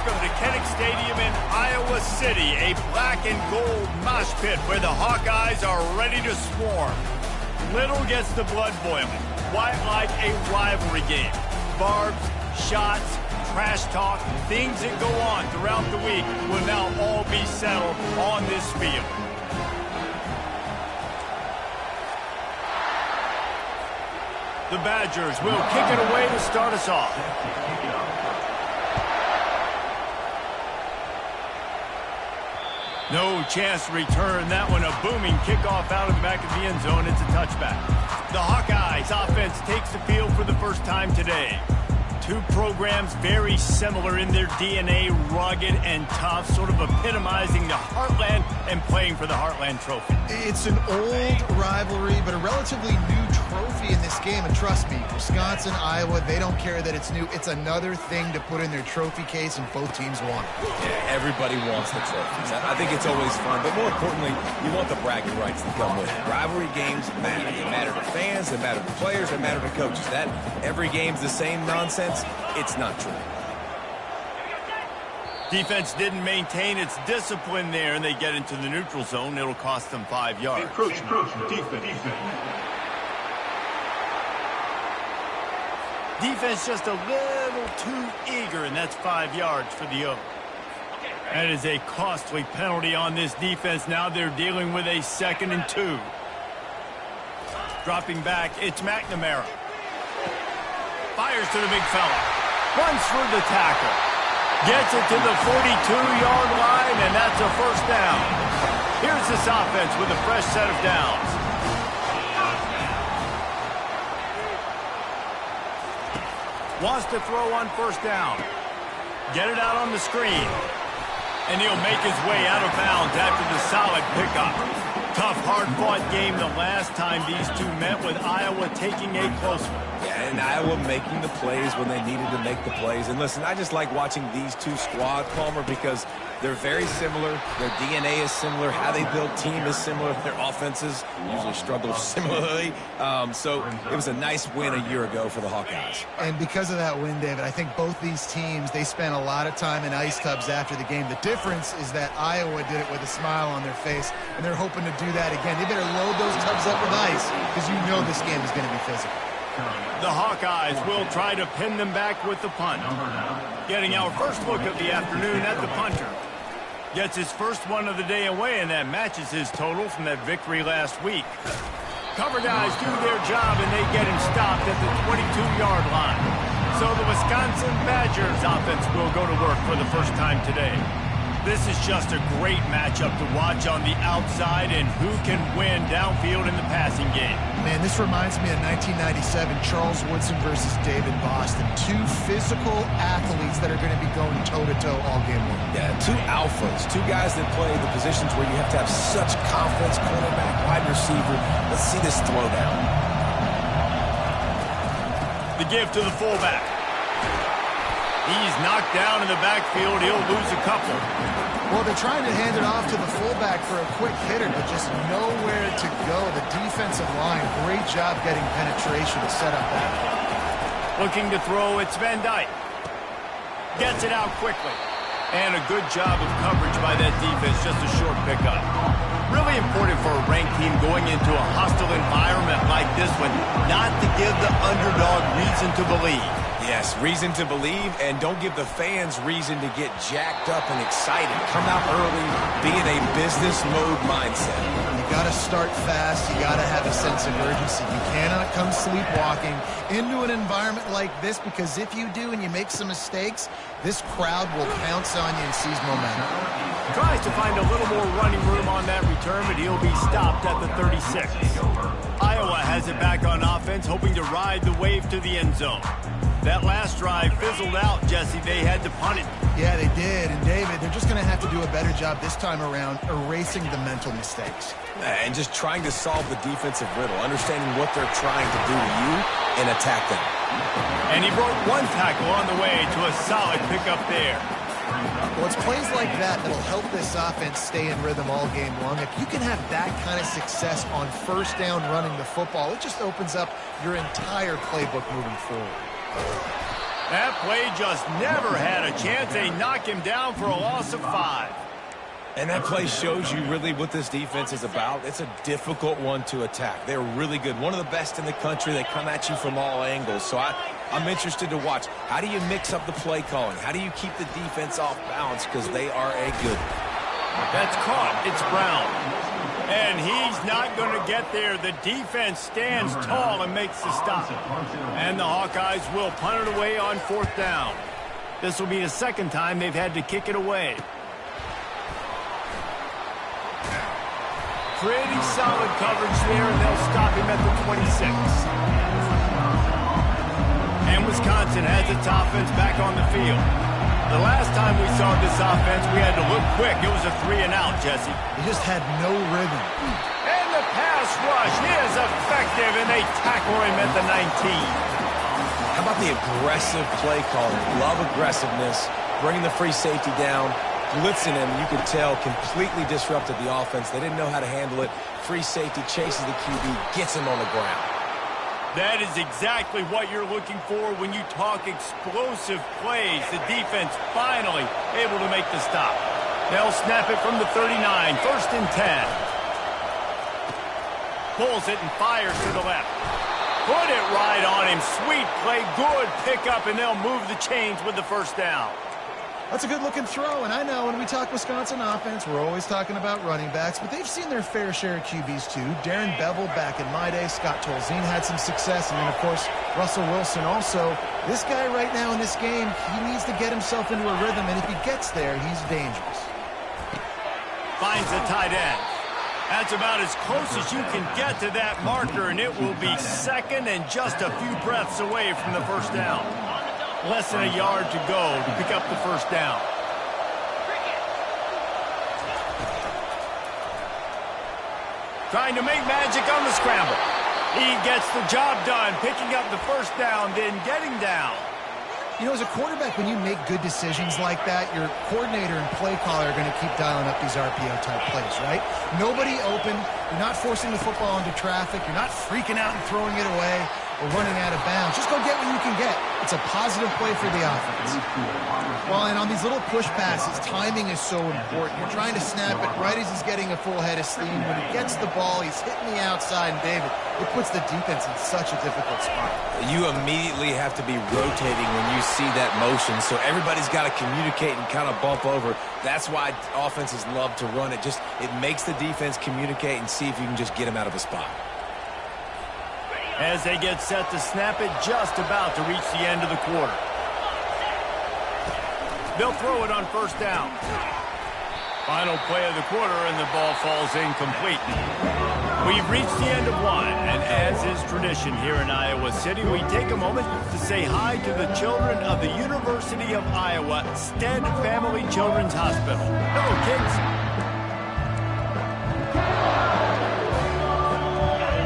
Welcome to Kinnick Stadium in Iowa City, a black and gold mosh pit where the Hawkeyes are ready to swarm. Little gets the blood boiling, quite like a rivalry game. Barbs, shots, trash talk, things that go on throughout the week will now all be settled on this field. The Badgers will kick it away to start us off. No chance to return that one. A booming kickoff out of the back of the end zone. It's a touchback. The Hawkeyes offense takes the field for the first time today. Two programs very similar in their DNA, rugged and tough, sort of epitomizing the Heartland and playing for the Heartland Trophy. It's an old rivalry, but a relatively new trophy in this game. And trust me, Wisconsin, Iowa, they don't care that it's new. It's another thing to put in their trophy case, and both teams want it. Yeah, everybody wants the trophies. I think it's always fun, but more importantly, you want the bragging rights that come with it. Rivalry games matter. They matter to fans, they matter to players, they matter to coaches. That every game's the same nonsense, it's not true. Defense didn't maintain its discipline there, and they get into the neutral zone. It'll cost them 5 yards. Encroach, defense. Defense just a little too eager, and that's 5 yards for the Oaks. That is a costly penalty on this defense. Now they're dealing with a 2nd and 2. Dropping back, it's McNamara. Fires to the big fella. Runs through the tackle. Gets it to the 42-yard line, and that's a first down. Here's this offense with a fresh set of downs. Wants to throw on first down. Get it out on the screen. And he'll make his way out of bounds after the solid pickup. Tough, hard-fought game the last time these two met, with Iowa taking a close one. Yeah, and Iowa making the plays when they needed to make the plays. And listen, I just like watching these two squads, Palmer, because they're very similar. Their DNA is similar. How they build team is similar. Their offenses usually struggle similarly. So it was a nice win a year ago for the Hawkeyes. And because of that win, David, I think both these teams, they spent a lot of time in ice tubs after the game. The difference is that Iowa did it with a smile on their face, and they're hoping to do that again. They better load those tubs up with ice, because you know this game is going to be physical. The Hawkeyes will try to pin them back with the punt. Getting our first look of the afternoon at the punter. Gets his first one of the day away, and that matches his total from that victory last week. Cover guys do their job, and they get him stopped at the 22-yard line. So the Wisconsin Badgers offense will go to work for the first time today. This is just a great matchup to watch on the outside, and who can win downfield in the passing game. Man, this reminds me of 1997, Charles Woodson versus David Boston. Two physical athletes that are going to be going toe-to-toe all game long. Yeah, two alphas, two guys that play the positions where you have to have such confidence, cornerback, wide receiver. Let's see this throwdown. The give to the fullback. He's knocked down in the backfield. He'll lose a couple. Well, they're trying to hand it off to the fullback for a quick hitter, but just nowhere to go. The defensive line, great job getting penetration to set up that. Looking to throw, it's Van Dyke. Gets it out quickly. And a good job of coverage by that defense, just a short pickup. Really important for a ranked team going into a hostile environment like this one, not to give the underdog reason to believe. Yes, reason to believe, and don't give the fans reason to get jacked up and excited. Come out early, be in a business mode mindset. You got to start fast. You got to have a sense of urgency. You cannot come sleepwalking into an environment like this, because if you do and you make some mistakes, this crowd will pounce on you and seize momentum. Tries to find a little more running room on that return, but he'll be stopped at the 36. Iowa has it back on offense, hoping to ride the wave to the end zone. That last drive fizzled out, Jesse. They had to punt it. Yeah, they did. And, David, they're just going to have to do a better job this time around erasing the mental mistakes. And just trying to solve the defensive riddle, understanding what they're trying to do to you and attack them. And he broke one tackle on the way to a solid pickup there. Well, it's plays like that that'll help this offense stay in rhythm all game long. If you can have that kind of success on first down running the football, it just opens up your entire playbook moving forward. That play just never had a chance. They knock him down for a loss of 5. And that play shows you really what this defense is about. It's a difficult one to attack. They're really good. One of the best in the country. They come at you from all angles. So I'm interested to watch. How do you mix up the play calling? How do you keep the defense off balance? Because they are a good. That's caught. It's Brown. And he's not going to get there. The defense stands tall and makes the stop. And the Hawkeyes will punt it away on 4th down. This will be the second time they've had to kick it away. Pretty solid coverage there, and they'll stop him at the 26. And Wisconsin has its offense back on the field. The last time we saw this offense, we had to look quick. It was a 3-and-out, Jesse. They just had no rhythm. And the pass rush is effective, and they tackle him at the 19. How about the aggressive play calling? Love aggressiveness, bringing the free safety down, blitzing him. You could tell completely disrupted the offense. They didn't know how to handle it. Free safety chases the QB, gets him on the ground. That is exactly what you're looking for when you talk explosive plays. The defense finally able to make the stop. They'll snap it from the 39, 1st and 10. Pulls it and fires to the left. Put it right on him. Sweet play, good pickup, and they'll move the chains with the 1st down. That's a good-looking throw, and I know when we talk Wisconsin offense, we're always talking about running backs, but they've seen their fair share of QBs too. Darren Bevel back in my day, Scott Tolzien had some success, and then, of course, Russell Wilson also. This guy right now in this game, he needs to get himself into a rhythm, and if he gets there, he's dangerous. Finds the tight end. That's about as close as you can get to that marker, and it will be 2nd and just a few breaths away from the 1st down. Less than a yard to go to pick up the 1st down. Trying to make magic on the scramble. He gets the job done, picking up the 1st down, then getting down. You know, as a quarterback, when you make good decisions like that, your coordinator and play caller are going to keep dialing up these RPO-type plays, right? Nobody open. You're not forcing the football into traffic. You're not freaking out and throwing it away or running out of bounds. Just go get what you can get. It's a positive play for the offense. Well, and on these little push passes, timing is so important. You're trying to snap it right as he's getting a full head of steam. When he gets the ball, he's hitting the outside, and David, it puts the defense in such a difficult spot. You immediately have to be rotating when you see that motion, so everybody's got to communicate and kind of bump over. That's why offenses love to run it. It makes the defense communicate and see if you can just get him out of a spot. As they get set to snap it, just about to reach the end of the quarter. They'll throw it on 1st down. Final play of the quarter, and the ball falls incomplete. We've reached the end of one, and as is tradition here in Iowa City, we take a moment to say hi to the children of the University of Iowa Stead Family Children's Hospital. Hello, kids.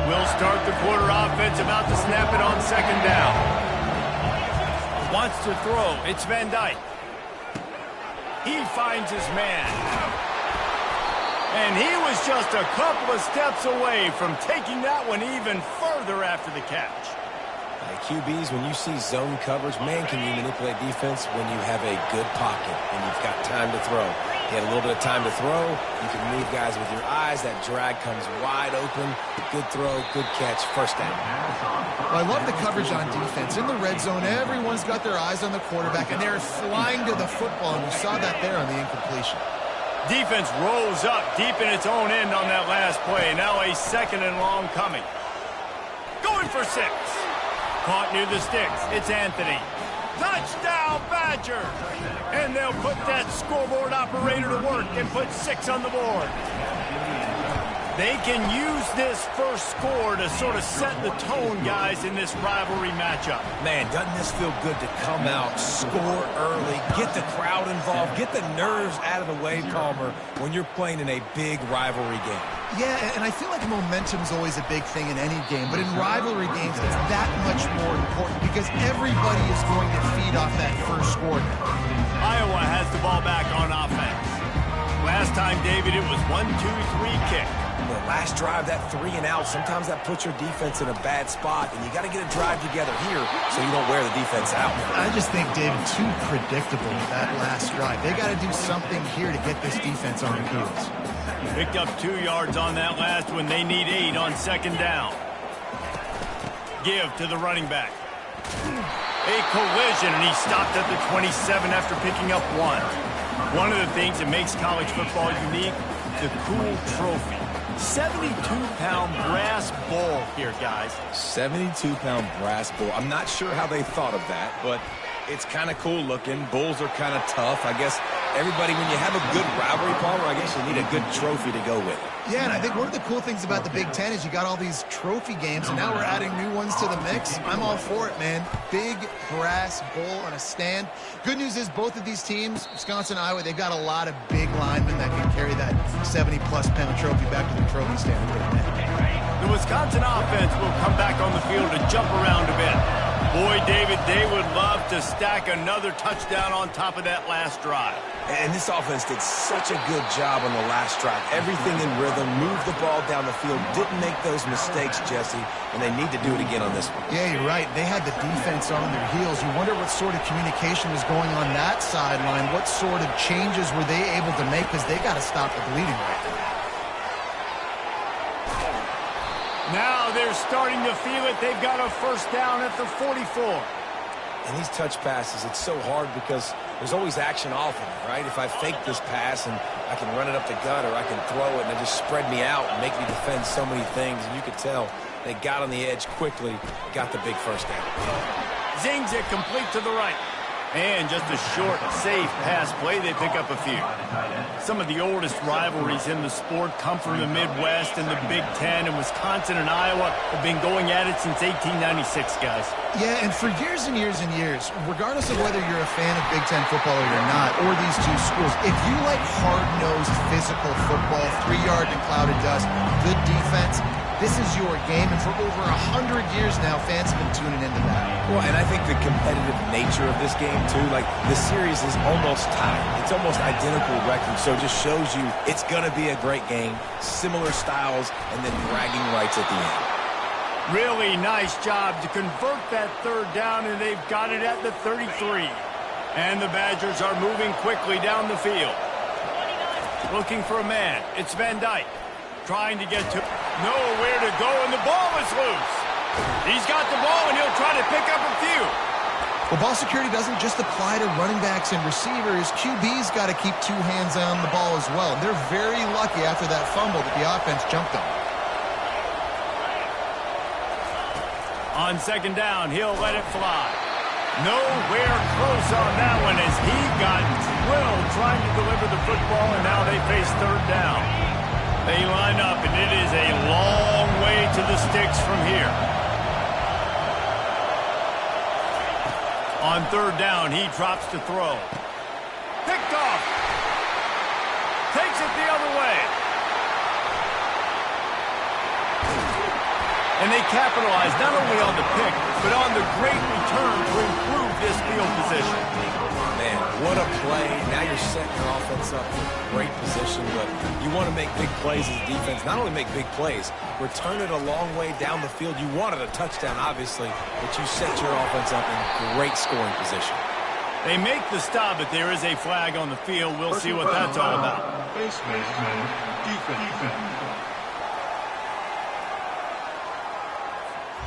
We'll start the quarter offense, about to snap it on 2nd down. Wants to throw. It's Van Dyke. He finds his man. And he was just a couple of steps away from taking that one even further after the catch. QBs, when you see zone coverage, man, can you manipulate defense when you have a good pocket and you've got time to throw. You had a little bit of time to throw. You can move guys with your eyes. That drag comes wide open. Good throw, good catch, 1st down. Well, I love the coverage on defense. In the red zone, everyone's got their eyes on the quarterback, and they're flying to the football, and you saw that there on the incompletion. Defense rolls up deep in its own end on that last play. Now a 2nd and long coming. Going for 6. Caught near the sticks. It's Anthony. Touchdown, Badger! And they'll put that scoreboard operator to work and put 6 on the board. They can use this first score to sort of set the tone, guys, in this rivalry matchup. Man, doesn't this feel good to come out, score early, get the crowd involved, get the nerves out of the way, Palmer, when you're playing in a big rivalry game? Yeah, and I feel like momentum's always a big thing in any game, but in rivalry games, it's that much more important because everybody is going to feed off that first score. Iowa has the ball back on offense. Last time, David, it was 1-2-3 kick. the last drive, that 3 and out, sometimes that puts your defense in a bad spot, and you got to get a drive together here so you don't wear the defense out. I just think, David, too predictable that last drive. They got to do something here to get this defense on their heels. Picked up 2 yards on that last one. They need 8 on second down. Give to the running back. A collision, and he stopped at the 27 after picking up 1. One of the things that makes college football unique, the cool trophy. 72-pound brass ball here, guys. 72-pound brass bull. I'm not sure how they thought of that, but it's kind of cool looking. Bulls are kind of tough. I guess everybody, when you have a good rivalry, Palmer, I guess you need a good trophy to go with it. Yeah, and I think one of the cool things about the Big Ten is you got all these trophy games, and now we're adding new ones to the mix. I'm all for it, man. Big brass bull on a stand. Good news is both of these teams, Wisconsin and Iowa, they've got a lot of big linemen that can carry that 70-plus pound trophy back to the trophy stand. The Wisconsin offense will come back on the field to jump around a bit. Boy, David, they would love to stack another touchdown on top of that last drive. And this offense did such a good job on the last drive. Everything in rhythm, moved the ball down the field, didn't make those mistakes, Jesse, and they need to do it again on this one. Yeah, you're right. They had the defense on their heels. You wonder what sort of communication was going on that sideline. What sort of changes were they able to make, because they got to stop the bleeding right now. Now they're starting to feel it. They've got a first down at the 44. And these touch passes, it's so hard because there's always action off of it, right? If I fake this pass and I can run it up the gut, or I can throw it and it just spread me out and make me defend so many things. And you could tell they got on the edge quickly, got the big first down. Zings it complete to the right. And just a short, safe pass play, they pick up a few. Some of the oldest rivalries in the sport come from the Midwest, and the Big Ten, and Wisconsin and Iowa have been going at it since 1896, guys. Yeah, and for years and years and years, regardless of whether you're a fan of Big Ten football or you're not, or these two schools, if you like hard-nosed physical football, 3-yard and cloud of dust, good defense, this is your game, and for over 100 years now, fans have been tuning into that. Well, and I think the competitive nature of this game, too, like the series is almost tied. It's almost identical records, so it just shows you it's going to be a great game, similar styles, and then bragging rights at the end. Really nice job to convert that third down, and they've got it at the 33. And the Badgers are moving quickly down the field. Looking for a man. It's Van Dyke. Trying to get to nowhere to go, and the ball is loose. He's got the ball, and he'll try to pick up a few. Well, ball security doesn't just apply to running backs and receivers. QB's got to keep 2 hands on the ball as well. They're very lucky after that fumble that the offense jumped on. On second down, he'll let it fly. Nowhere close on that one as he got drilled trying to deliver the football, and now they face third down. They line up, and it is a long way to the sticks from here. On third down, he drops to throw. Picked off. Takes it the other way. And they capitalize not only on the pick, but on the great return to improve this field position. Man, what a play. Now you're setting your offense up in great position, but you want to make big plays as a defense. Not only make big plays, return it a long way down the field. You wanted a touchdown, obviously, but you set your offense up in great scoring position. They make the stop, but there is a flag on the field. We'll see what that's all about.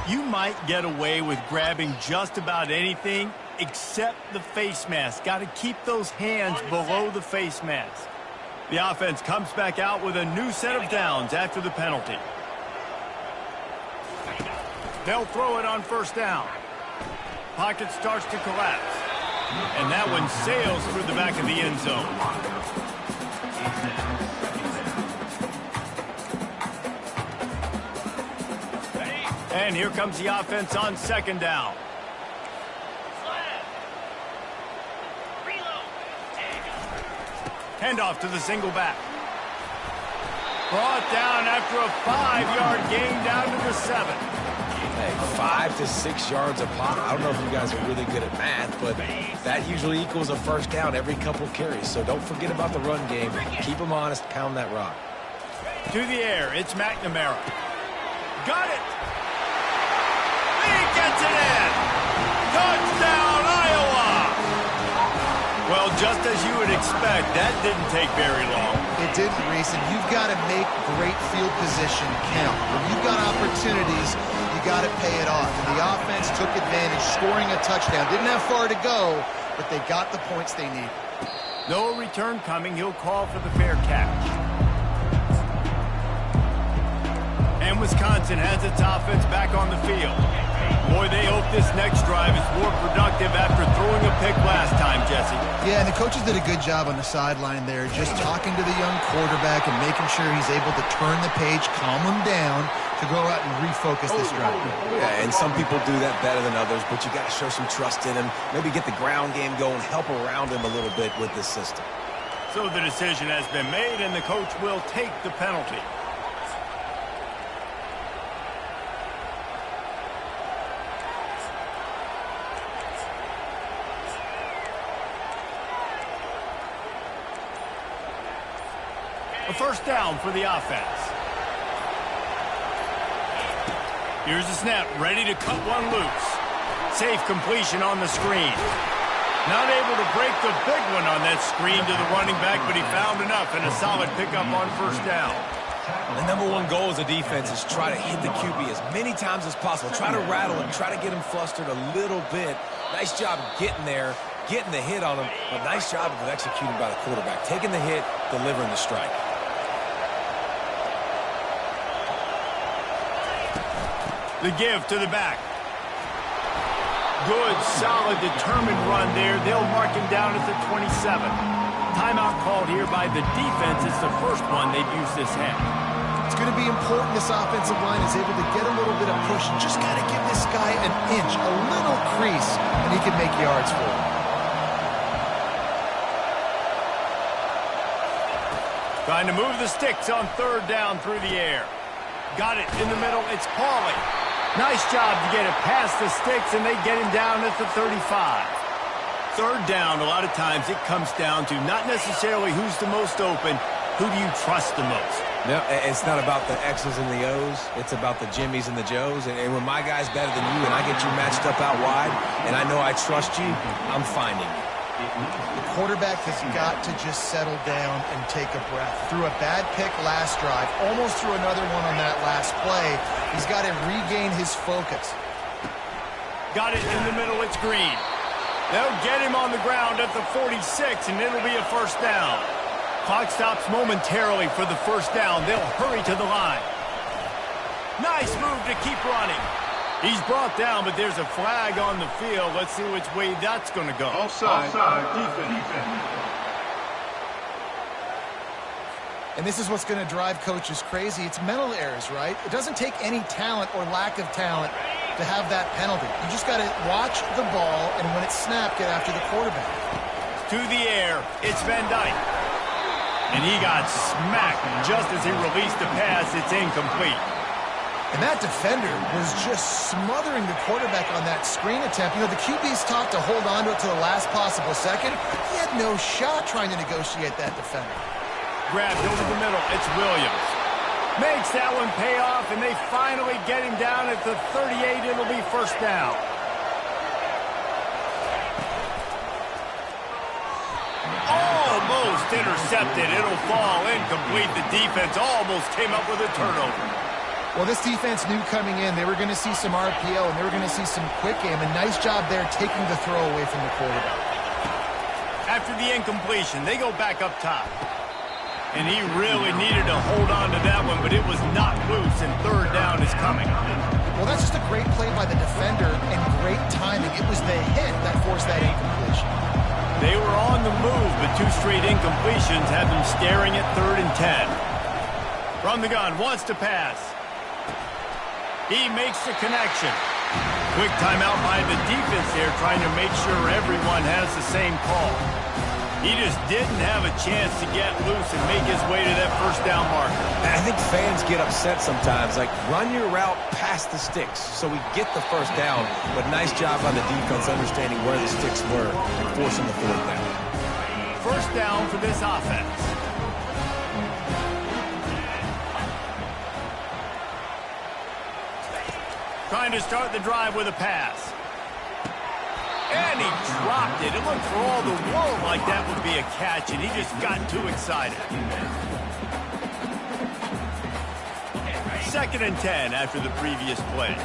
You might get away with grabbing just about anything except the face mask. Got to keep those hands below the face mask. The offense comes back out with a new set of downs after the penalty. They'll throw it on first down. Pocket starts to collapse. And that one sails through the back of the end zone. And here comes the offense on second down. Handoff to the single back. Brought down after a 5-yard gain down to the 7. Hey, 5 to 6 yards a pop. I don't know if you guys are really good at math, but that usually equals a first down every couple carries. So don't forget about the run game. Keep them honest, pound that rock. To the air, it's McNamara. Got it! He gets it in! Touchdown, Iowa! Well, just as you would expect, that didn't take very long. It didn't, Reese, and you've got to make great field position count. When you've got opportunities, you got to pay it off. And the offense took advantage, scoring a touchdown. Didn't have far to go, but they got the points they needed. No return coming. He'll call for the fair catch. And Wisconsin has its offense back on the field. Boy, they hope this next drive is more productive after throwing a pick last time, Jesse. Yeah, and the coaches did a good job on the sideline there, just talking to the young quarterback and making sure he's able to turn the page, calm him down, to go out and refocus this drive. Yeah, and some people do that better than others, but you got to show some trust in him, maybe get the ground game going, help around him a little bit with this system. So the decision has been made, and the coach will take the penalty. A first down for the offense. Here's the snap, ready to cut one loose. Safe completion on the screen. Not able to break the big one on that screen to the running back, but he found enough and a solid pickup on first down. The number one goal as a defense is try to hit the QB as many times as possible. Try to rattle him, try to get him flustered a little bit. Nice job getting there, getting the hit on him, but nice job of executing by the quarterback. Taking the hit, delivering the strike. The give to the back. Good, solid, determined run there. They'll mark him down at the 27. Timeout called here by the defense. It's the first one they've used this half. It's going to be important this offensive line is able to get a little bit of push. And just got to give this guy an inch, a little crease, and he can make yards for it. Trying to move the sticks on third down through the air. Got it in the middle. It's Pauly. Nice job to get it past the sticks, and they get him down at the 35. Third down, a lot of times it comes down to not necessarily who's the most open, who do you trust the most? No, it's not about the X's and the O's. It's about the Jimmies and the Joes. And when my guy's better than you and I get you matched up out wide, and I know I trust you, I'm finding you. The quarterback has got to just settle down and take a breath. Threw a bad pick last drive, almost threw another one on that last play. He's got to regain his focus. Got it in the middle, it's Green. They'll get him on the ground at the 46, and it'll be a first down. Clock stops momentarily for the first down. They'll hurry to the line. Nice move to keep running. He's brought down, but there's a flag on the field. Let's see which way that's going to go. Offside, defense. And this is what's going to drive coaches crazy. It's mental errors, right? It doesn't take any talent or lack of talent to have that penalty. You just got to watch the ball, and when it's snapped, get after the quarterback. To the air, it's Van Dyke. And he got smacked just as he released the pass. It's incomplete. And that defender was just smothering the quarterback on that screen attempt. You know, the QB's taught to hold on to it to the last possible second. He had no shot trying to negotiate that defender. Grabbed over the middle. It's Williams. Makes that one pay off, and they finally get him down at the 38. It'll be first down. Almost intercepted. It'll fall incomplete. The defense almost came up with a turnover. Well, this defense knew coming in they were going to see some RPO and they were going to see some quick game. A nice job there taking the throw away from the quarterback. After the incompletion, they go back up top. And he really needed to hold on to that one, but it was not loose, and third down is coming. Well, that's just a great play by the defender and great timing. It was the hit that forced that incompletion. They were on the move, but two straight incompletions had them staring at 3rd and 10. From the gun, wants to pass. He makes the connection. Quick timeout by the defense there, trying to make sure everyone has the same call. He just didn't have a chance to get loose and make his way to that first down marker. I think fans get upset sometimes, like run your route past the sticks so we get the first down, but nice job on the defense understanding where the sticks were and forcing the 4th down. First down for this offense. Trying to start the drive with a pass. And he dropped it. It looked for all the world like that would be a catch, and he just got too excited. 2nd and 10 after the previous play.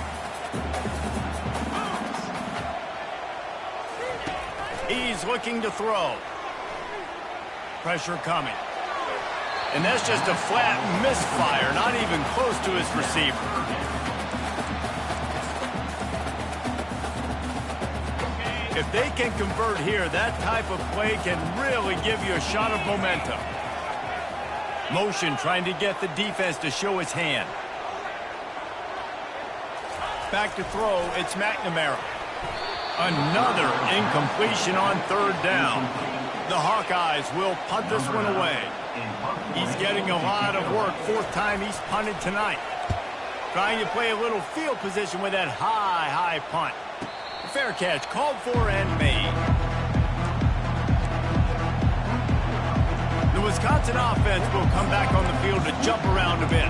He's looking to throw. Pressure coming. And that's just a flat misfire, not even close to his receiver. If they can convert here, that type of play can really give you a shot of momentum. Motion trying to get the defense to show his hand. Back to throw, it's McNamara. Another incompletion on 3rd down. The Hawkeyes will punt this one away. He's getting a lot of work. 4th time he's punted tonight. Trying to play a little field position with that high punt. Fair catch called for and made. The Wisconsin offense will come back on the field to jump around a bit.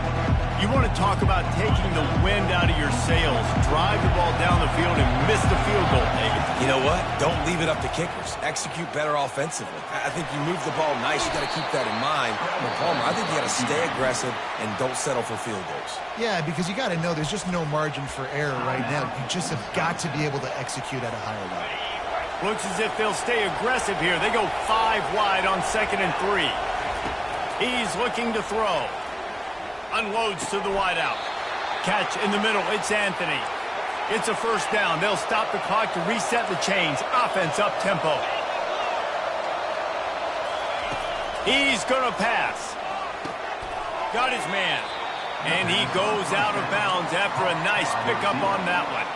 You want to talk about taking the wind out of your sails. Drive the ball down the field and miss the field goal, David. You know what? Don't leave it up to kickers. Execute better offensively. I think you move the ball nice. You got to keep that in mind. But Palmer, I think you got to stay aggressive and don't settle for field goals. Yeah, because you got to know there's just no margin for error right now. You just have got to be able to execute at a higher level. Looks as if they'll stay aggressive here. They go 5 wide on 2nd and 3. He's looking to throw. Unloads to the wideout. Catch in the middle. It's Anthony. It's a 1st down. They'll stop the clock to reset the chains. Offense up tempo. He's going to pass. Got his man. And he goes out of bounds after a nice pickup on that one.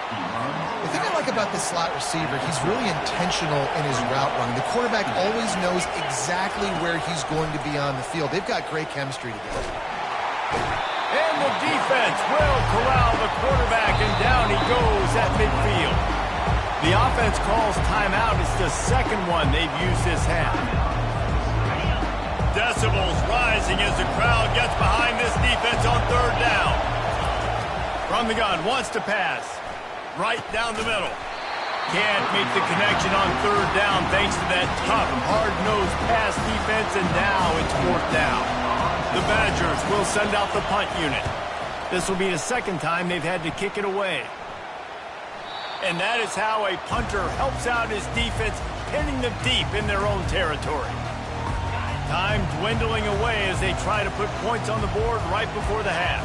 The thing I like about this slot receiver, he's really intentional in his route running. The quarterback always knows exactly where he's going to be on the field. They've got great chemistry together. And the defense will corral the quarterback, and down he goes at midfield. The offense calls timeout. It's the 2nd one they've used this half. Decibels rising as the crowd gets behind this defense on 3rd down. From the gun, wants to pass. Right down the middle. Can't make the connection on 3rd down thanks to that tough, hard-nosed pass defense, and now it's 4th down. The Badgers will send out the punt unit. This will be the 2nd time they've had to kick it away. And that is how a punter helps out his defense, pinning them deep in their own territory. Time dwindling away as they try to put points on the board right before the half.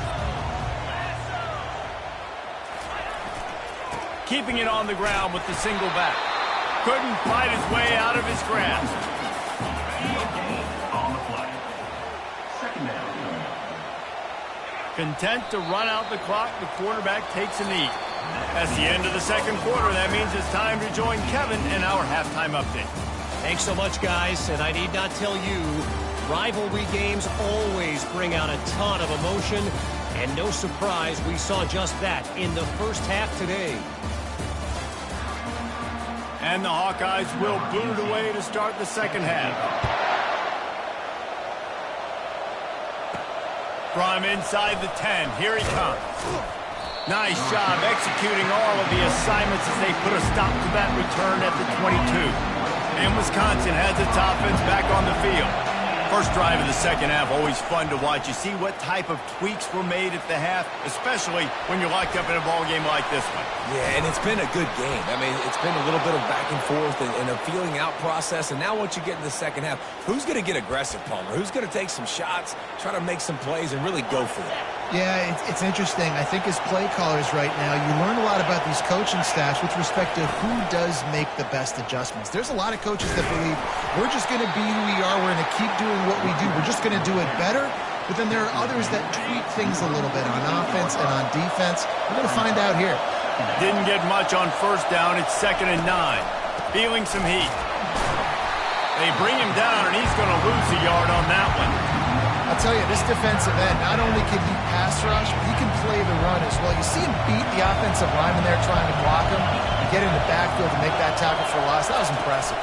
Keeping it on the ground with the single back. Couldn't fight his way out of his grasp. Content to run out the clock, the quarterback takes a knee. That's the end of the 2nd quarter. That means it's time to join Kevin in our halftime update. Thanks so much, guys. And I need not tell you, rivalry games always bring out a ton of emotion. And no surprise, we saw just that in the 1st half today. And the Hawkeyes will boot it away to start the 2nd half. From inside the 10, here he comes. Nice job executing all of the assignments as they put a stop to that return at the 22. And Wisconsin has its offense back on the field. First drive of the 2nd half, always fun to watch. You see what type of tweaks were made at the half, especially when you're locked up in a ball game like this one. Yeah, and it's been a good game. I mean, it's been a little bit of back and forth and a feeling out process. And now once you get in the 2nd half, who's going to get aggressive, Palmer? Who's going to take some shots, try to make some plays, and really go for it? Yeah, it's interesting. I think as play callers right now, you learn a lot about these coaching staffs with respect to who does make the best adjustments. There's a lot of coaches that believe we're just going to be who we are. We're going to keep doing what we do. We're just going to do it better. But then there are others that tweak things a little bit on offense and on defense. We're going to find out here. Didn't get much on 1st down. It's 2nd and 9. Feeling some heat. They bring him down, and he's going to lose a yard on that one. I'll tell you, this defensive end, not only can he pass rush, but he can play the run as well. You see him beat the offensive lineman there trying to block him and get in the backfield to make that tackle for loss. That was impressive.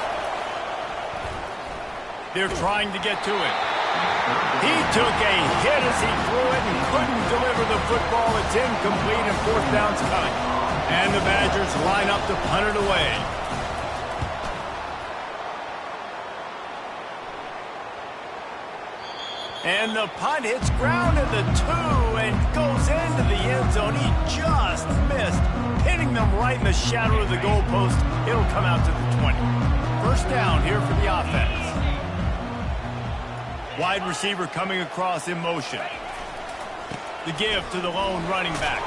They're trying to get to it. He took a hit as he threw it and couldn't deliver the football. It's incomplete and fourth down's coming. And the Badgers line up to punt it away. And the punt hits ground at the 2 and goes into the end zone. He just missed, hitting them right in the shadow of the goalpost. It'll come out to the 20. First down here for the offense. Wide receiver coming across in motion. The give to the lone running back.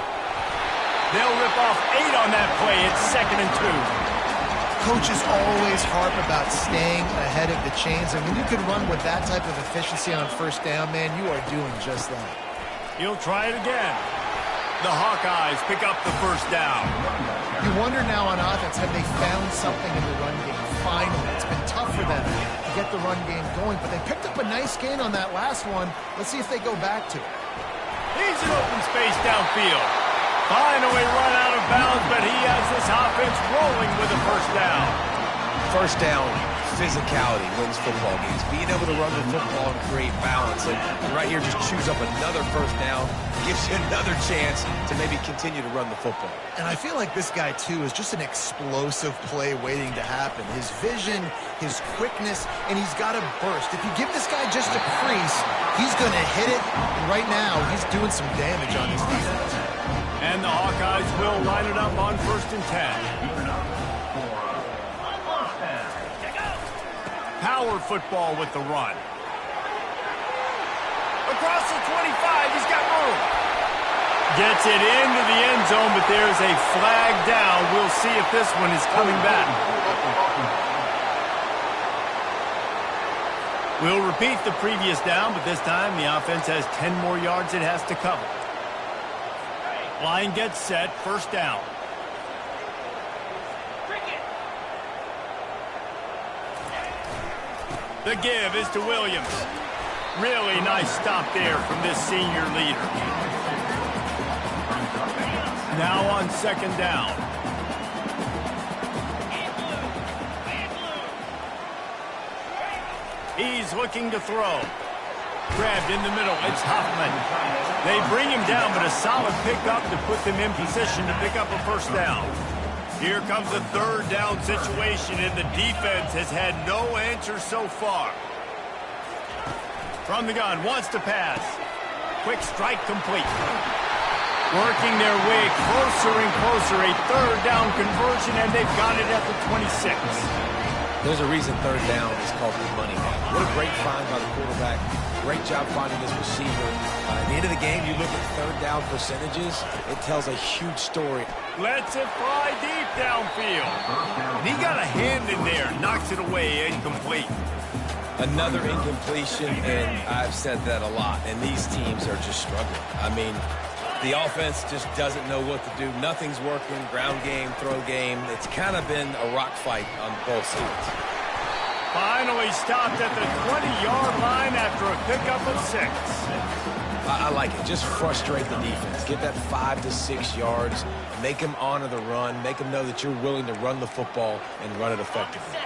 They'll rip off 8 on that play. It's 2nd and 2. Coaches always harp about staying ahead of the chains, and when you can run with that type of efficiency on first down, man, you are doing just that. He'll try it again. The Hawkeyes pick up the first down. You wonder now on offense, have they found something in the run game? Finally, it's been tough for them to get the run game going, but they picked up a nice gain on that last one. Let's see if they go back to it. He's in open space downfield. Finally run out of bounds, but he has this offense rolling with a first down. First down, physicality wins football games. Being able to run the football and create balance. And right here, just choose up another first down. Gives you another chance to maybe continue to run the football. And I feel like this guy, too, is just an explosive play waiting to happen. His vision, his quickness, and he's got a burst. If you give this guy just a crease, he's going to hit it. And right now, he's doing some damage on this defense. And the Hawkeyes will line it up on 1st and 10. Power football with the run. Across the 25, he's got room. Gets it into the end zone, but there's a flag down. We'll see if this one is coming back. We'll repeat the previous down, but this time the offense has 10 more yards it has to cover. Line gets set, first down. The give is to Williams. Really nice stop there from this senior leader. Now on 2nd down. He's looking to throw. Grabbed in the middle, it's Huffman. They bring him down, but a solid pickup to put them in position to pick up a first down. Here comes a 3rd down situation, and the defense has had no answer so far. From the gun, wants to pass. Quick strike complete. Working their way closer and closer, a 3rd down conversion, and they've got it at the 26. There's a reason 3rd down is called the money down. What a great find by the quarterback. Great job finding this receiver. At the end of the game, you look at 3rd down percentages, it tells a huge story. Lets it fly deep downfield. And he got a hand in there, knocks it away, incomplete. Another incompletion, and I've said that a lot, and these teams are just struggling. I mean, the offense just doesn't know what to do. Nothing's working, ground game, throw game. It's kind of been a rock fight on both sides. Finally stopped at the 20-yard line after a pickup of 6. I like it. Just frustrate the defense. Get that 5 to 6 yards. Make them honor the run. Make them know that you're willing to run the football and run it effectively.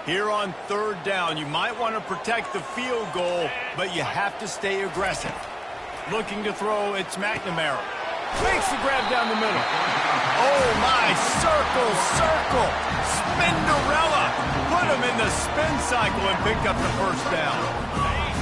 Here on 3rd down, you might want to protect the field goal, but you have to stay aggressive. Looking to throw, it's McNamara. Makes the grab down the middle. Oh, my. Circle. Spinderella. Put him in the spin cycle and picked up the first down.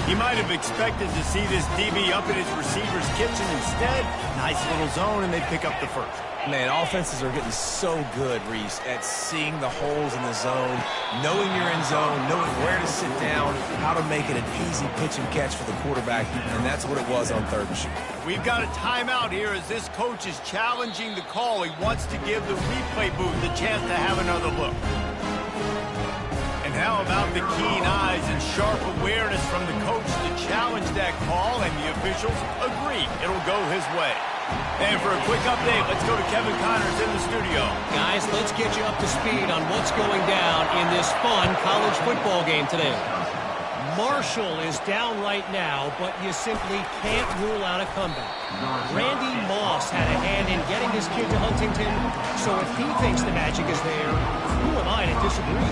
He might have expected to see this DB up in his receiver's kitchen. Instead, nice little zone, and they pick up the first. Man, offenses are getting so good, Reese, at seeing the holes in the zone, knowing you're in zone, knowing where to sit down, how to make it an easy pitch and catch for the quarterback, and that's what it was on 3rd and short. We've got a timeout here as this coach is challenging the call. He wants to give the replay booth a chance to have another look. And how about the keen eyes and sharp awareness from the coach to challenge that call, and the officials agree it'll go his way. And for a quick update, let's go to Kevin Connors in the studio. Guys, let's get you up to speed on what's going down in this fun college football game today. Marshall is down right now, but you simply can't rule out a comeback. Randy Moss had a hand in getting this kid to Huntington, so if he thinks the magic is there, who am I to disagree?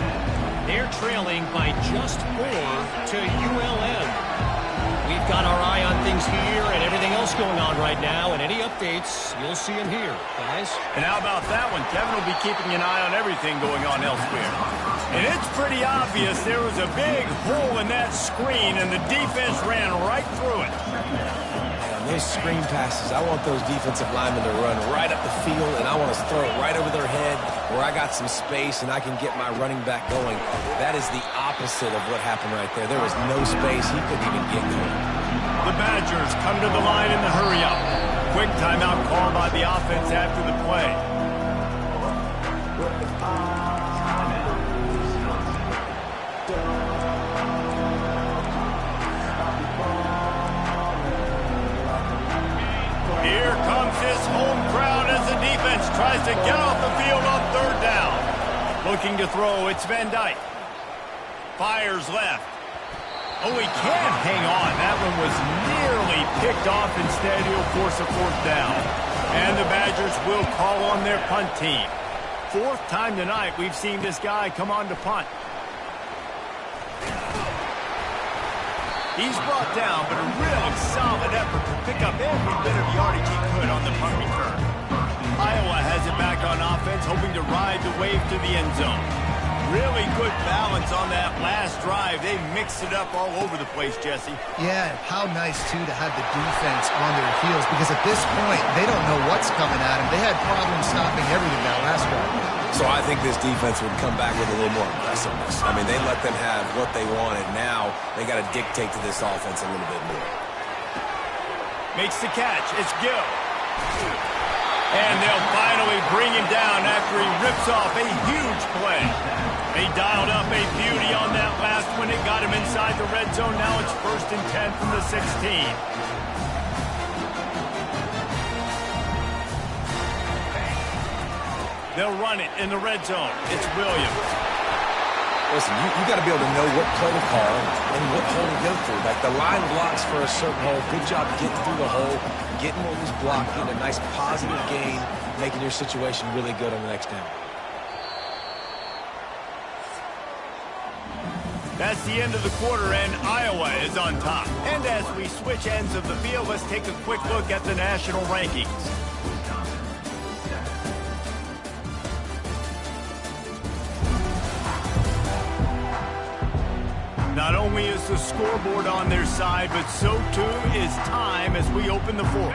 They're trailing by just 4 to ULM. We've got our eye on things here and everything else going on right now, and any updates, you'll see them here, guys. And how about that one? Kevin will be keeping an eye on everything going on elsewhere. And it's pretty obvious there was a big hole in that screen, and the defense ran right through it. Those screen passes, I want those defensive linemen to run right up the field, and I want to throw it right over their head where I got some space and I can get my running back going. That is the opposite of what happened right there. There was no space. He couldn't even get going. The Badgers come to the line in the hurry-up. Quick timeout called by the offense after the play. Here comes this home crowd as the defense tries to get off the field on third down. Looking to throw, it's Van Dyke. Fires left. Oh, he can't hang on. That one was nearly picked off. Instead, he'll force a fourth down. And the Badgers will call on their punt team. Fourth time tonight we've seen this guy come on to punt. He's brought down, but a really solid effort to pick up every bit of yardage he could on the punt return. Iowa has it back on offense, hoping to ride the wave to the end zone. Really good balance on that last drive. They mixed it up all over the place, Jesse. Yeah, how nice, too, to have the defense on their heels, because at this point, they don't know what's coming at them. They had problems stopping everything that last drive. So I think this defense would come back with a little more aggressiveness. I mean, they let them have what they wanted. Now they got to dictate to this offense a little bit more. Makes the catch. It's Gill. And they'll finally bring him down after he rips off a huge play. They dialed up a beauty on that last one. It got him inside the red zone. Now it's 1st and 10 from the 16. They'll run it in the red zone. It's Williams. Listen, you got to be able to know what play to call and what hole to go through. Like the line blocks for a certain hole. Good job getting through the hole, getting what was blocked, getting a nice positive gain, making your situation really good on the next down. That's the end of the quarter, and Iowa is on top. And as we switch ends of the field, let's take a quick look at the national rankings. Not only is the scoreboard on their side, but so too is time as we open the fourth.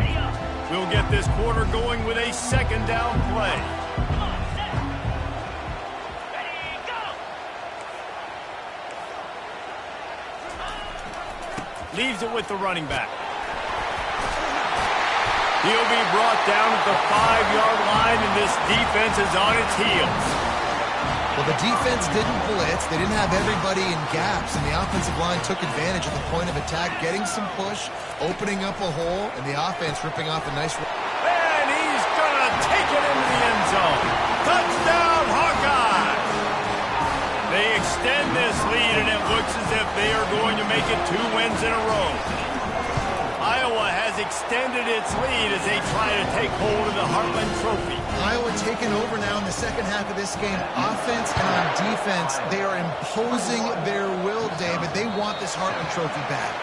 We'll get this quarter going with a second down play. Leaves it with the running back. He'll be brought down at the 5-yard line, and this defense is on its heels. Well, the defense didn't blitz. They didn't have everybody in gaps, and the offensive line took advantage at the point of attack, getting some push, opening up a hole, and the offense ripping off a nice run. And he's going to take it into the end zone. Touchdown, Hawkeyes! They extend this lead, and it looks as if they are going to make it 2 wins in a row. Iowa has extended its lead as they try to take hold of the Heartland Trophy. Iowa taking over now in the second half of this game. Offense and on defense, they are imposing their will, David. They want this Heartland Trophy back.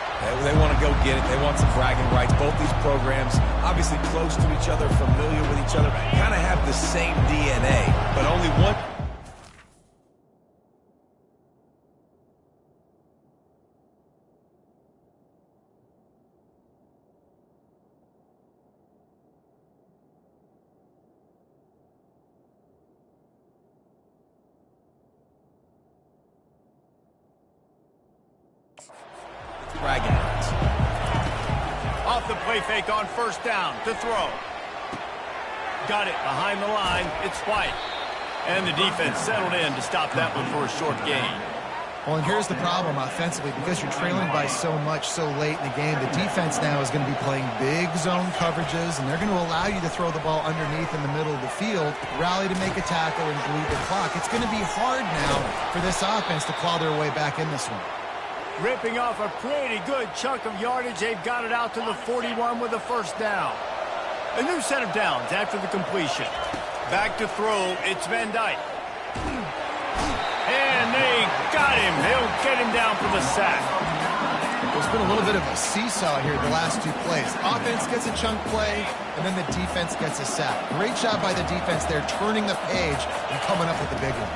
They want to go get it. They want some bragging rights. Both these programs, obviously close to each other, familiar with each other, kind of have the same DNA, but only one. Off the play fake on first down to throw. Got it behind the line. It's White. And the defense settled in to stop that one for a short gain. Well, and here's the problem offensively. Because you're trailing by so much so late in the game, the defense now is going to be playing big zone coverages, and they're going to allow you to throw the ball underneath in the middle of the field, rally to make a tackle, and bleed the clock. It's going to be hard now for this offense to claw their way back in this one. Ripping off a pretty good chunk of yardage. They've got it out to the 41 with a first down. A new set of downs after the completion. Back to throw, it's Van Dyke. And they got him. They'll get him down for the sack. There's been a little bit of a seesaw here the last two plays. Offense gets a chunk play, and then the defense gets a sack. Great job by the defense there, turning the page and coming up with the big one.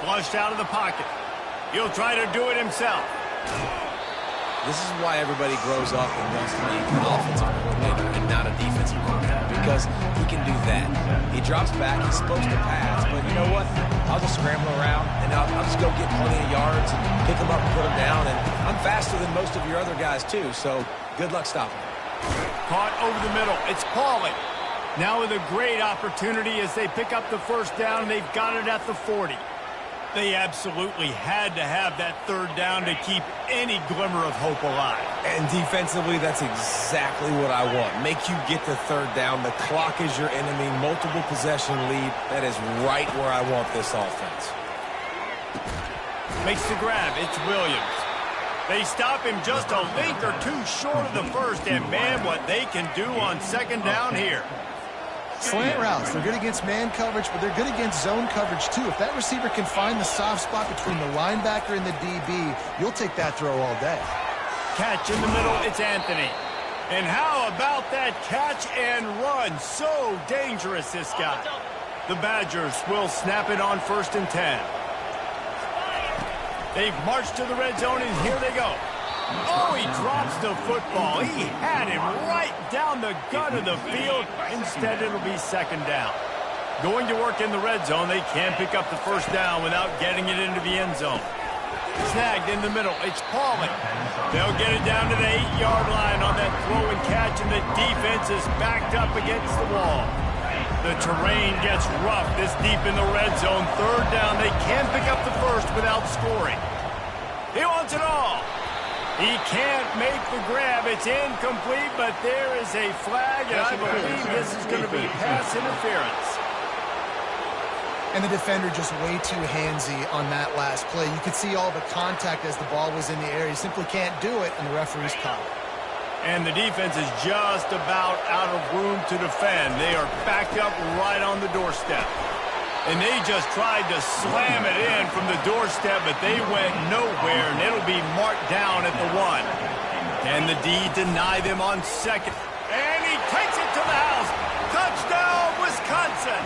Flushed out of the pocket. He'll try to do it himself. This is why everybody grows up and wants to be an offensive coordinator and not a defensive coordinator, because he can do that. He drops back, he's supposed to pass, but you know what? I'll just scramble around, and I'll just go get plenty of yards and pick them up and put them down, and I'm faster than most of your other guys, too, so good luck stopping. Caught over the middle. It's Pauly. Now with a great opportunity as they pick up the first down, they've got it at the 40. They absolutely had to have that third down to keep any glimmer of hope alive. And defensively, that's exactly what I want. Make you get the third down. The clock is your enemy. Multiple possession lead. That is right where I want this offense. Makes the grab. It's Williams. They stop him just a link or two short of the first, and man, what they can do on second down here. Slant routes, they're good against man coverage, but they're good against zone coverage too. If that receiver can find the soft spot between the linebacker and the DB, you'll take that throw all day. Catch in the middle, it's Anthony. And how about that catch and run? So dangerous, this guy. The Badgers will snap it on 1st and 10. They've marched to the red zone, and here they go. Oh, he drops the football. He had him right down the gut of the field. Instead, it'll be second down. Going to work in the red zone. They can't pick up the first down without getting it into the end zone. Snagged in the middle. It's Pauly. They'll get it down to the 8-yard line on that throw and catch, and the defense is backed up against the wall. The terrain gets rough this deep in the red zone. Third down. They can't pick up the first without scoring. He wants it all. He can't make the grab. It's incomplete, but there is a flag, and I believe this is going to be pass interference. And the defender just way too handsy on that last play. You could see all the contact as the ball was in the air. He simply can't do it, and the referee's caught it. And the defense is just about out of room to defend. They are backed up right on the doorstep. And they just tried to slam it in from the doorstep, but they went nowhere, and it'll be marked down at the 1. Can the D deny them on second? And he takes it to the house. Touchdown, Wisconsin!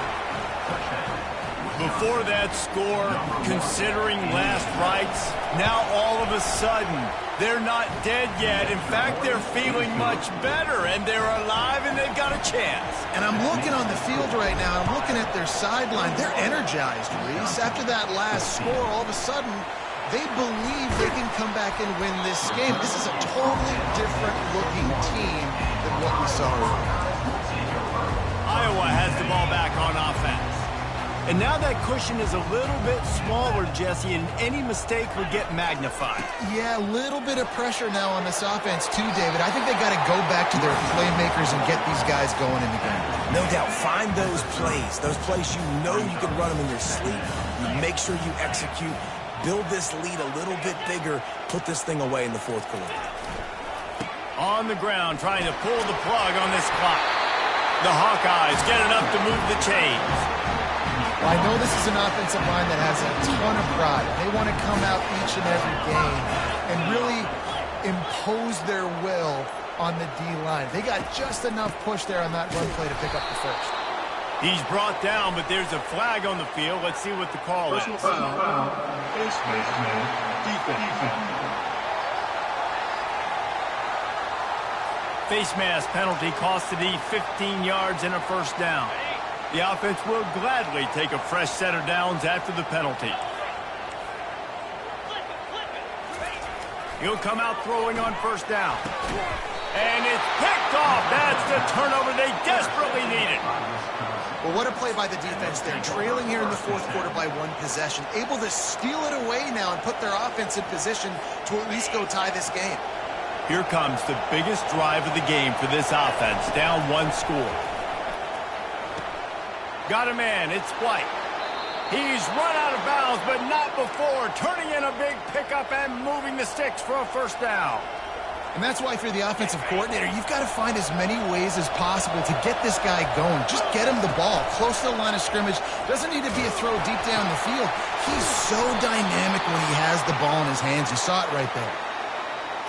Before that score, considering last rites, now all of a sudden, they're not dead yet. In fact, they're feeling much better, and they're alive, and they've got a chance. And I'm looking on the field right now, and I'm looking at their sideline. They're energized, Reese. After that last score, all of a sudden, they believe they can come back and win this game. This is a totally different-looking team than what we saw earlier. Iowa has the ball back on offense. And now that cushion is a little bit smaller, Jesse, and any mistake would get magnified. Yeah, a little bit of pressure now on this offense too, David. I think they got to go back to their playmakers and get these guys going in the game. No doubt. Find those plays you know you can run them in your sleep. You make sure you execute. Build this lead a little bit bigger. Put this thing away in the fourth quarter. On the ground, trying to pull the plug on this clock. The Hawkeyes get enough to move the chains. Well, I know this is an offensive line that has a ton of pride. They want to come out each and every game and really impose their will on the D-line. They got just enough push there on that run play to pick up the first. He's brought down, but there's a flag on the field. Let's see what the call is. Personal foul. Defense. Face mask penalty cost the D 15 yards and a first down. The offense will gladly take a fresh set of downs after the penalty. He'll come out throwing on first down. And it's picked off. That's the turnover they desperately needed. Well, what a play by the defense there. Trailing here in the fourth quarter by one possession. Able to steal it away now and put their offense in position to at least go tie this game. Here comes the biggest drive of the game for this offense. Down one score. Got a man. It's White. He's run out of bounds, but not before. Turning in a big pickup and moving the sticks for a first down. And that's why if you're the offensive coordinator, you've got to find as many ways as possible to get this guy going. Just get him the ball close to the line of scrimmage. Doesn't need to be a throw deep down the field. He's so dynamic when he has the ball in his hands. You saw it right there.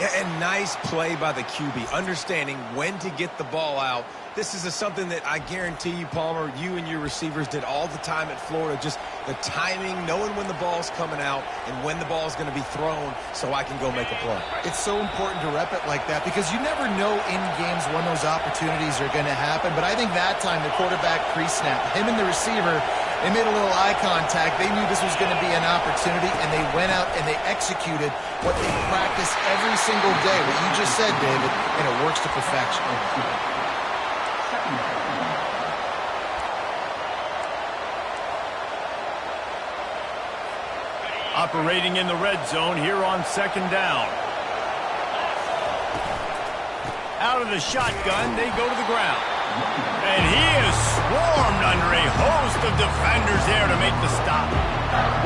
Yeah, and nice play by the QB, understanding when to get the ball out. This is something that I guarantee you, Palmer, you and your receivers did all the time at Florida. Just the timing, knowing when the ball's coming out and when the ball's going to be thrown so I can go make a play. It's so important to rep it like that because you never know in games when those opportunities are going to happen. But I think that time the quarterback pre-snap, him and the receiver, they made a little eye contact. They knew this was going to be an opportunity, and they went out and they executed what they practice every single day. What you just said, David, and it works to perfection. Operating in the red zone here on second down. Out of the shotgun, they go to the ground. And he is swarmed under a host of defenders there to make the stop.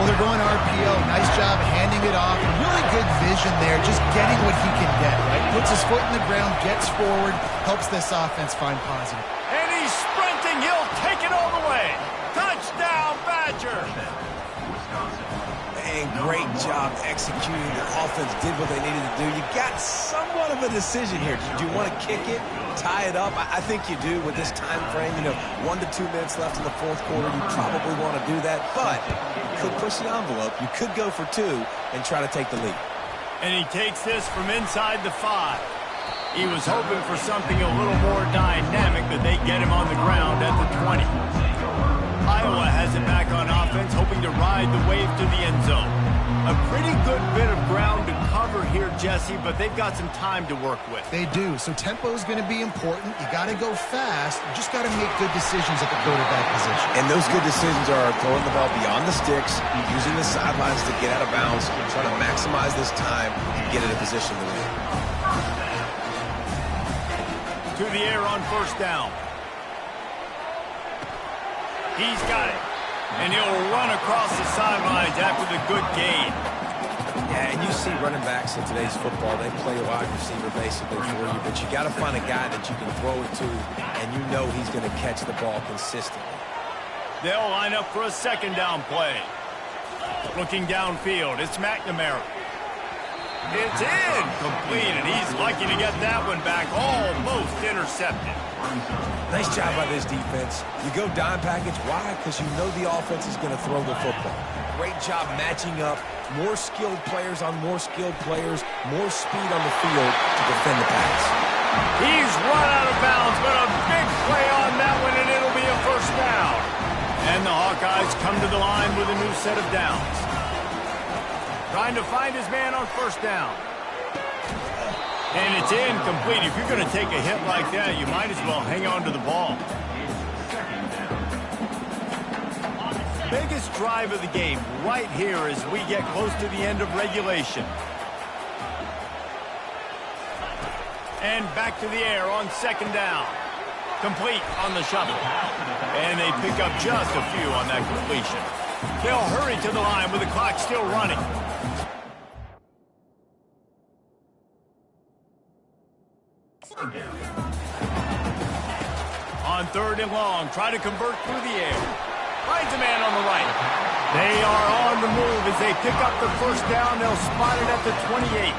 Well, they're going RPO. Nice job handing it off. Really good vision there, just getting what he can get, right? Puts his foot in the ground, gets forward, helps this offense find positive. And he's sprinting. He'll take it all the way. Touchdown, Badger. And great job executing. The offense did what they needed to do. You got somewhat of a decision here. Do you want to kick it, tie it up? I think you do with this time frame. 1 to 2 minutes left in the fourth quarter. You probably want to do that, but you could push the envelope. You could go for 2 and try to take the lead. And he takes this from inside the 5. He was hoping for something a little more dynamic, but they get him on the ground at the 20. Iowa has it back on offense, hoping to ride the wave to the end zone. A pretty good bit of ground to cover here, Jesse, but they've got some time to work with. They do, so tempo is going to be important. You got to go fast. You just got to make good decisions at the quarterback position. And those good decisions are throwing the ball beyond the sticks, using the sidelines to get out of bounds, trying to maximize this time and get it in position to win. To the air on first down. He's got it. And he'll run across the sidelines after the good gain. Yeah, and you see running backs in today's football, they play a wide receiver basically for you, but you got to find a guy that you can throw it to, and you know he's going to catch the ball consistently. They'll line up for a second down play. Looking downfield, it's McNamara. It's incomplete, and he's lucky to get that one back, almost intercepted. Nice job by this defense. You go dime package. Why? Because you know the offense is going to throw the football. Great job matching up. More skilled players on more skilled players. More speed on the field to defend the pass. He's run out of bounds, but a big play on that one, and it'll be a first down. And the Hawkeyes come to the line with a new set of downs. Trying to find his man on first down. And it's incomplete. If you're going to take a hit like that, you might as well hang on to the ball. Biggest drive of the game right here as we get close to the end of regulation. And back to the air on second down. Complete on the shuttle. And they pick up just a few on that completion. They'll hurry to the line with the clock still running. On third and long, try to convert through the air. Finds a man on the right. They are on the move as they pick up the first down. They'll spot it at the 28.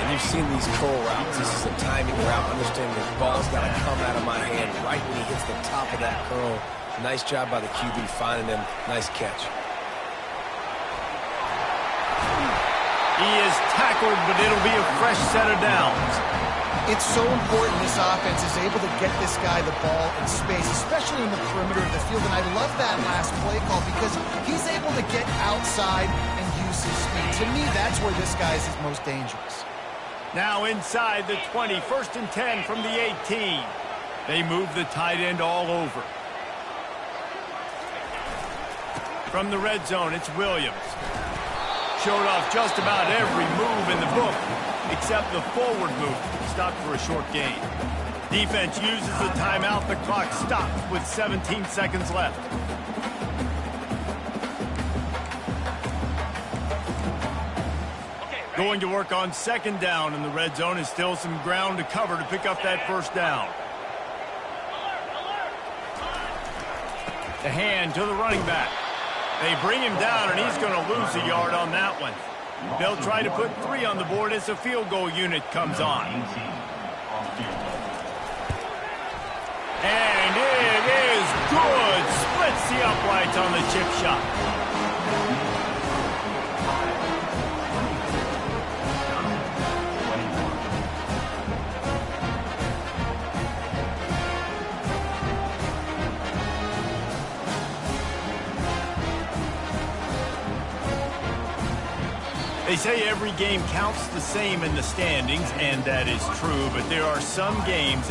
And you've seen these curl routes. This is a timing route. Understand the ball's got to come out of my hand right when he hits the top of that curl. Nice job by the QB finding him. Nice catch. He is tackled, but it'll be a fresh set of downs. It's so important this offense is able to get this guy the ball in space, especially in the perimeter of the field. And I love that last play call because he's able to get outside and use his speed. To me, that's where this guy is his most dangerous. Now inside the 20, first and 10 from the 18. They move the tight end all over. From the red zone, it's Williams. Showed off just about every move in the book, except the forward move. Stopped for a short gain. Defense uses the timeout. The clock stops with 17 seconds left. Going to work on second down in the red zone, is still some ground to cover to pick up that first down. The hand to the running back. They bring him down, and he's going to lose a yard on that one. They'll try to put 3 on the board as the field goal unit comes on. And it is good. Splits the uprights on the chip shot. They say every game counts the same in the standings, and that is true, but there are some games that